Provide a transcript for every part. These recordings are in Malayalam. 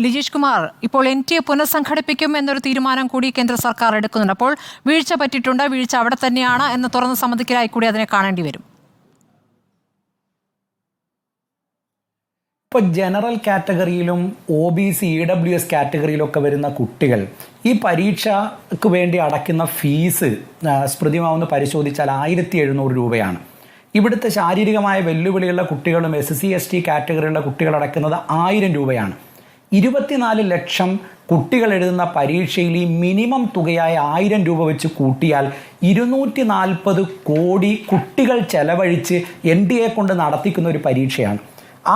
ലിജീഷ് കുമാർ, ഇപ്പോൾ NTA പുനഃസംഘടിപ്പിക്കും എന്നൊരു തീരുമാനം കൂടി കേന്ദ്ര സർക്കാർ എടുക്കുന്നുണ്ട്. അപ്പോൾ വീഴ്ച പറ്റിയിട്ടുണ്ട്, വീഴ്ച അവിടെ തന്നെയാണ് എന്ന് തുറന്ന് സമ്മതിക്കലായി കൂടി അതിനെ കാണേണ്ടി വരും. ഇപ്പോൾ ജനറൽ കാറ്റഗറിയിലും OBC EWS കാറ്റഗറിയിലൊക്കെ വരുന്ന കുട്ടികൾ ഈ പരീക്ഷയ്ക്ക് വേണ്ടി അടയ്ക്കുന്ന ഫീസ് സ്മൃതിമാവെന്ന് പരിശോധിച്ചാൽ 1700 രൂപയാണ്. ഇവിടുത്തെ ശാരീരികമായ വെല്ലുവിളിയുള്ള കുട്ടികളും SC ST കാറ്റഗറിയുള്ള കുട്ടികൾ അടയ്ക്കുന്നത് 1000 രൂപയാണ്. 24 ലക്ഷം കുട്ടികൾ എഴുതുന്ന പരീക്ഷയിൽ ഈ മിനിമം തുകയായ 1000 രൂപ വെച്ച് കൂട്ടിയാൽ 240 കോടി കുട്ടികൾ ചെലവഴിച്ച് NDA കൊണ്ട് നടത്തിക്കുന്ന ഒരു പരീക്ഷയാണ്.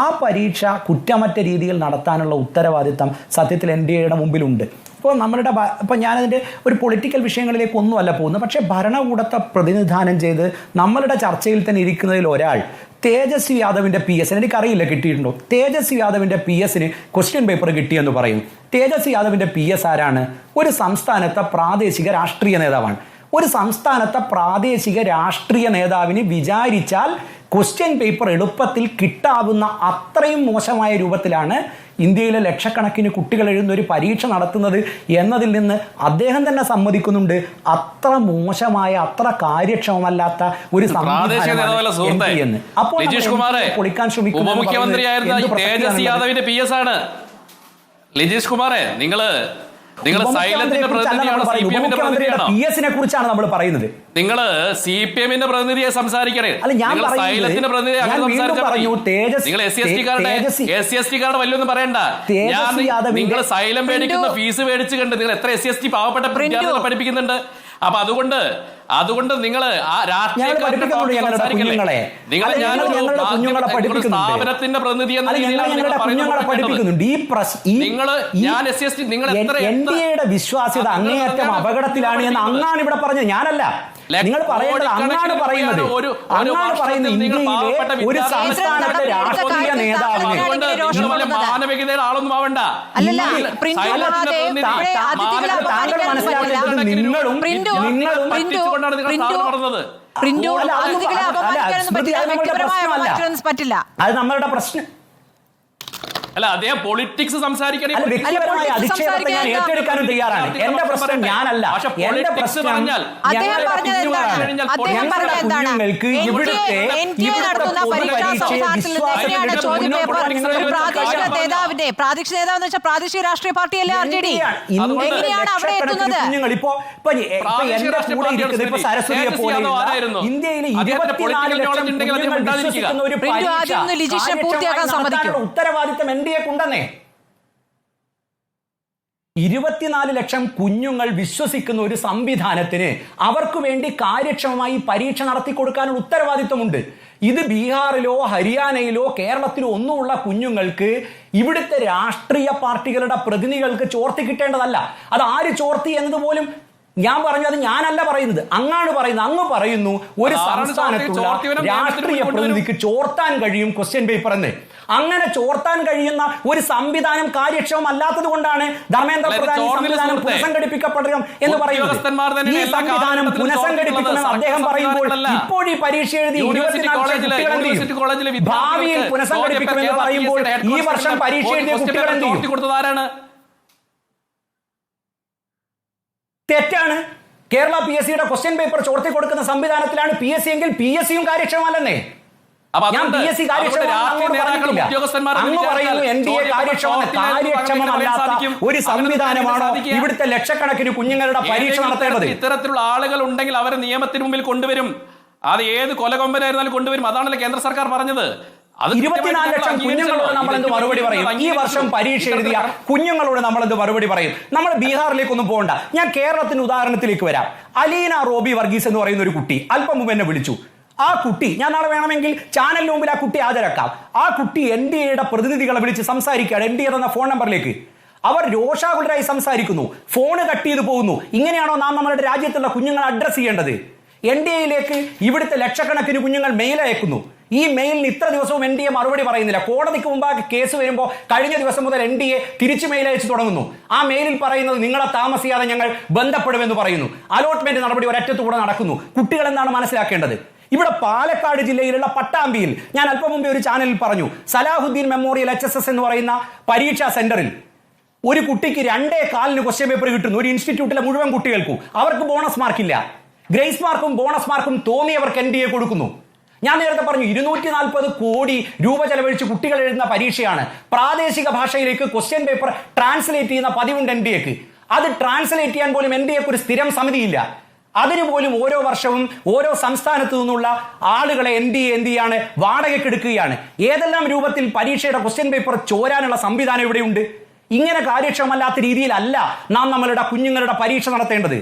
ആ പരീക്ഷ കുറ്റമറ്റ രീതിയിൽ നടത്താനുള്ള ഉത്തരവാദിത്തം സത്യത്തിൽ NDAയുടെ മുമ്പിലുണ്ട്. ഇപ്പോൾ ഞാനതിൻ്റെ ഒരു പൊളിറ്റിക്കൽ വിഷയങ്ങളിലേക്ക് ഒന്നുമല്ല പോകുന്നത്. പക്ഷേ ഭരണകൂടത്തെ പ്രതിനിധാനം ചെയ്ത് നമ്മളുടെ ചർച്ചയിൽ തന്നെ ഇരിക്കുന്നതിൽ ഒരാൾ തേജസ്വി യാദവിൻ്റെ PS, എനിക്കറിയില്ല കിട്ടിയിട്ടുണ്ടോ, തേജസ്വി യാദവിൻ്റെ PS-ന് ക്വസ്റ്റ്യൻ പേപ്പർ കിട്ടിയെന്ന് പറയും. തേജസ്വി യാദവിൻ്റെ PS ആരാണ്? ഒരു സംസ്ഥാനത്തെ പ്രാദേശിക രാഷ്ട്രീയ നേതാവാണ്. ഒരു സംസ്ഥാനത്തെ പ്രാദേശിക രാഷ്ട്രീയ നേതാവിന് വിചാരിച്ചാൽ ക്വസ്റ്റ്യൻ പേപ്പർ എളുപ്പത്തിൽ കിട്ടാവുന്ന അത്രയും മോശമായ രൂപത്തിലാണ് ഇന്ത്യയിലെ ലക്ഷക്കണക്കിന് കുട്ടികൾ എഴുതുന്ന ഒരു പരീക്ഷ നടത്തുന്നത് എന്നതിൽ നിന്ന് അദ്ദേഹം തന്നെ സമ്മതിക്കുന്നുണ്ട്. അത്ര മോശമായ, അത്ര കാര്യക്ഷമമല്ലാത്ത ഒരു സംവിധാനം. അപ്പോൾ പൊളിക്കാൻ ശ്രമിക്കുന്നത് തേജസ്വി യാദവിന്റെ PS ആണ്. ലിജീഷ് കുമാറെ, നിങ്ങൾ സൈലത്തിന്റെ പ്രതിനിധിയാണോ CPM-ന്റെ പ്രതിനിധിയാണോ? PS-നെ കുറിച്ചാണ് നമ്മൾ പറയുന്നത്. നിങ്ങൾ CPM-ന്റെ പ്രതിനിധിയെ സംസാരിക്കണേ. സൈലത്തിന്റെ പ്രതിനിധിയെ നിങ്ങൾ SC ST കാരുടെ വല്ലൊന്നും പറയണ്ട. നിങ്ങൾ സൈലം മേടിക്കുന്ന ഫീസ് മേടിച്ച് കണ്ട് നിങ്ങൾ എത്ര SC ST പാവപ്പെട്ട വിദ്യാർത്ഥികളെ പഠിപ്പിക്കുന്നുണ്ട്. അപ്പൊ അതുകൊണ്ട് നിങ്ങൾ ആ രാഷ്ട്രീയ സ്ഥാപനത്തിന്റെ പ്രതിനിധി എന്ന ഞാൻ SC ST നിങ്ങൾ NDAയുടെ വിശ്വാസ്യത അങ്ങേയറ്റം അപകടത്തിലാണ് എന്ന് അങ്ങാണ് ഇവിടെ പറഞ്ഞത്, ഞാനല്ല. നിങ്ങൾ പറയേണ്ടത് അങ്ങാണ് പറയുന്നത്. ഇന്ത്യയിലെ ഒരു സംസ്ഥാനത്തെ രാഷ്ട്രീയ നേതാവിന് മാനവികതയുടെ ആളൊന്നും ആവണ്ട. താങ്കൾ മനസ്സിലാക്കേണ്ടത് നിങ്ങളും അത് നമ്മളുടെ പ്രശ്നം അല്ല. അദ്ദേഹം പൊളിറ്റിക്സ് സംസാരിക്കണേ, വ്യക്തിപരമായ അധിക്ഷേപത്തെ ഞാൻ ഏറ്റെടുക്കാനും തയ്യാറാണ്. എന്റെ പ്രശ്നം ഞാനല്ല. എന്റെ പ്രശ്നം കുഞ്ഞുങ്ങൾക്ക് ഇവിടുത്തെ പ്രാദേശിക നേതാവെന്ന് വെച്ചാൽ പ്രാദേശിക രാഷ്ട്രീയ പാർട്ടിയല്ലേ RJD? എങ്ങനെയാണ് അവിടെ എത്തുന്നത്? കുഞ്ഞുങ്ങൾ ഇപ്പൊ എന്റെ കൂടെ ഇരിക്കുന്നത് ഇപ്പൊ സരസ്വതിയെ പോലെ ഇന്ത്യയിൽ 24 ലക്ഷം കുഞ്ഞുങ്ങൾ വിശ്വസിക്കുന്ന ഒരു ലിജീഷിനെ പൂർത്തിയാക്കാൻ സമ്മതിക്കും. ഉത്തരവാദിത്തം NDAക്കുണ്ടെന്നേ. 24 ലക്ഷം കുഞ്ഞുങ്ങൾ വിശ്വസിക്കുന്ന ഒരു സംവിധാനത്തിന് അവർക്ക് വേണ്ടി കാര്യക്ഷമമായി പരീക്ഷ നടത്തി കൊടുക്കാനുള്ള ഉത്തരവാദിത്വമുണ്ട്. ഇത് ബീഹാറിലോ ഹരിയാനയിലോ കേരളത്തിലോ ഒന്നുമുള്ള കുഞ്ഞുങ്ങൾക്ക് ഇവിടുത്തെ രാഷ്ട്രീയ പാർട്ടികളുടെ പ്രതിനിധികൾക്ക് ചോർത്തി കിട്ടേണ്ടതല്ല. അത് ആര് ചോർത്തി എന്നതുപോലും ഞാൻ പറഞ്ഞു, അത് ഞാനല്ല പറയുന്നത്, അങ്ങാണ് പറയുന്നത്. അങ്ങ് പറയുന്നു ഒരു സംസ്ഥാനത്തുള്ള രാഷ്ട്രീയ പ്രതിനിധിക്ക് ചോർത്താൻ കഴിയും ക്വസ്റ്റ്യൻ പേപ്പർ എന്ന്. അങ്ങനെ ചോർത്താൻ കഴിയുന്ന ഒരു സംവിധാനം കാര്യക്ഷമമല്ലാത്തത് കൊണ്ടാണ് ധർമ്മേന്ദ്ര പ്രധാൻ ഈ സംവിധാനം പുനഃസംഘടിപ്പിക്കപ്പെടണം എന്ന് പറയുന്നത്. ഈ സംവിധാനം പുനഃസംഘടിപ്പിക്കുമെന്ന് അദ്ദേഹം പറയുമ്പോൾ ഇപ്പോൾ ഈ പരീക്ഷ എഴുതി 24 കുട്ടികൾ ഭാവിയിൽ പുനഃസംഘടിപ്പിക്കുമെന്ന് പറയുമ്പോൾ ഈ വർഷം പരീക്ഷ എഴുതിയ കുട്ടികൾ എന്ത് ചെയ്യും? തെറ്റാണ്. കേരള PSCയുടെ ക്വസ്റ്റ്യൻ പേപ്പർ ചോർത്തി കൊടുക്കുന്ന സംവിധാനത്തിലാണ് PSC എങ്കിൽ PSCയും കാര്യക്ഷമമല്ലെന്നേ. ഞാൻ PSC കാര്യക്ഷമമല്ലാത്ത ഒരു സംവിധാനമാണോ ഇവിടുത്തെ ലക്ഷക്കണക്കിന് കുഞ്ഞുങ്ങളുടെ പരീക്ഷ നടത്തേണ്ടത്? ഇത്തരത്തിലുള്ള ആളുകൾ ഉണ്ടെങ്കിൽ അവരെ നിയമത്തിന് മുമ്പിൽ കൊണ്ടുവരും. അത് ഏത് കൊലകൊമ്പനായിരുന്നാലും കൊണ്ടുവരും. അതാണല്ലോ കേന്ദ്ര സർക്കാർ പറഞ്ഞത്. 24 ലക്ഷം കുഞ്ഞുങ്ങളോട് നമ്മൾ എന്ത് മറുപടി പറയും? ഈ വർഷം പരീക്ഷ എഴുതിയ കുഞ്ഞുങ്ങളോട് നമ്മൾ എന്ത് മറുപടി പറയും? നമ്മൾ ബീഹാറിലേക്കൊന്നും പോകണ്ട. ഞാൻ കേരളത്തിന് ഉദാഹരണത്തിലേക്ക് വരാം. അലീന റോബി വർഗീസ് എന്ന് പറയുന്ന ഒരു കുട്ടി അല്പം മുമ്പ് എന്നെ വിളിച്ചു. ആ കുട്ടി, ഞാൻ നാളെ വേണമെങ്കിൽ ചാനലിന് മുമ്പിൽ ആ കുട്ടി ഹാജരാക്കാം. ആ കുട്ടി NDAയുടെ പ്രതിനിധികളെ വിളിച്ച് സംസാരിക്കുകയാണ്. NDA തന്ന ഫോൺ നമ്പറിലേക്ക് അവർ രോഷാകുലരായി സംസാരിക്കുന്നു. ഫോണ് കട്ട് ചെയ്ത് പോകുന്നു. ഇങ്ങനെയാണോ നാം നമ്മുടെ രാജ്യത്തുള്ള കുഞ്ഞുങ്ങളെ അഡ്രസ് ചെയ്യേണ്ടത്? NDAയിലേക്ക് ഇവിടുത്തെ ലക്ഷക്കണക്കിന് കുഞ്ഞുങ്ങൾ മെയിൽ അയക്കുന്നു. ഈ മെയിലിന് ഇത്ര ദിവസവും NDA മറുപടി പറയുന്നില്ല. കോടതിക്ക് മുമ്പാകെ കേസ് വരുമ്പോൾ കഴിഞ്ഞ ദിവസം മുതൽ NDA തിരിച്ചു മെയിൽ അയച്ചു തുടങ്ങുന്നു. ആ മെയിലിൽ പറയുന്നത് നിങ്ങളെ താമസിയാതെ ഞങ്ങൾ ബന്ധപ്പെടുമെന്ന് പറയുന്നു. അലോട്ട്മെന്റ് നടപടി ഒരറ്റത്തുകൂടെ നടക്കുന്നു. കുട്ടികൾ എന്താണ് മനസ്സിലാക്കേണ്ടത്? ഇവിടെ പാലക്കാട് ജില്ലയിലുള്ള പട്ടാമ്പിയിൽ ഞാൻ അല്പം മുമ്പേ ഒരു ചാനലിൽ പറഞ്ഞു, സലാഹുദ്ദീൻ മെമ്മോറിയൽ HSS എന്ന് പറയുന്ന പരീക്ഷാ സെന്ററിൽ ഒരു കുട്ടിക്ക് 2.25 ക്വസ്റ്റ്യൻ പേപ്പർ കിട്ടുന്നു ഒരു ഇൻസ്റ്റിറ്റ്യൂട്ടിലെ മുഴുവൻ കുട്ടികൾക്കും. അവർക്ക് ബോണസ് മാർക്കില്ല. ഗ്രേസ് മാർക്കും ബോണസ് മാർക്കും തോന്നിയവർക്ക് NDA കൊടുക്കുന്നു. ഞാൻ നേരത്തെ പറഞ്ഞു 240 കോടി രൂപ ചെലവഴിച്ച് കുട്ടികൾ എഴുതുന്ന പരീക്ഷയാണ്. പ്രാദേശിക ഭാഷയിലേക്ക് ക്വസ്റ്റ്യൻ പേപ്പർ ട്രാൻസ്ലേറ്റ് ചെയ്യുന്ന പതിവുണ്ട് NDAക്ക്. അത് ട്രാൻസ്ലേറ്റ് ചെയ്യാൻ പോലും NDAക്ക് ഒരു സ്ഥിരം സമിതിയില്ല. അതിനു പോലും ഓരോ വർഷവും ഓരോ സംസ്ഥാനത്തു നിന്നുള്ള ആളുകളെ NDA എന്ത് ചെയ്യാണ്, വാടകയ്ക്ക് എടുക്കുകയാണ്. ഏതെല്ലാം രൂപത്തിൽ പരീക്ഷയുടെ ക്വസ്റ്റ്യൻ പേപ്പർ ചോരാനുള്ള സംവിധാനം ഇവിടെയുണ്ട്. ഇങ്ങനെ കാര്യക്ഷമമല്ലാത്ത രീതിയിലല്ല നാം നമ്മളുടെ കുഞ്ഞുങ്ങളുടെ പരീക്ഷ നടത്തേണ്ടത്.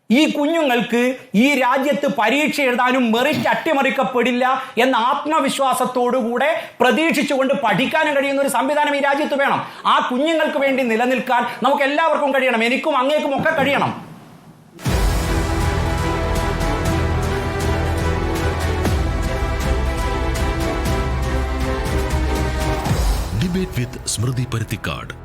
ഈ കുഞ്ഞുങ്ങൾക്ക് ഈ രാജ്യത്ത് പരീക്ഷ എഴുതാനും മെറിറ്റ് അട്ടിമറിക്കപ്പെടില്ല എന്ന ആത്മവിശ്വാസത്തോടുകൂടെ പ്രതീക്ഷിച്ചുകൊണ്ട് പഠിക്കാനും കഴിയുന്ന ഒരു സംവിധാനം ഈ രാജ്യത്ത് വേണം. ആ കുഞ്ഞുങ്ങൾക്ക് വേണ്ടി നിലനിൽക്കാൻ നമുക്ക് എല്ലാവർക്കും കഴിയണം. എനിക്കും അങ്ങേക്കും ഒക്കെ കഴിയണം. ഡിബേറ്റ് വിത്ത് സ്മൃതി പരുത്തിക്കാട്.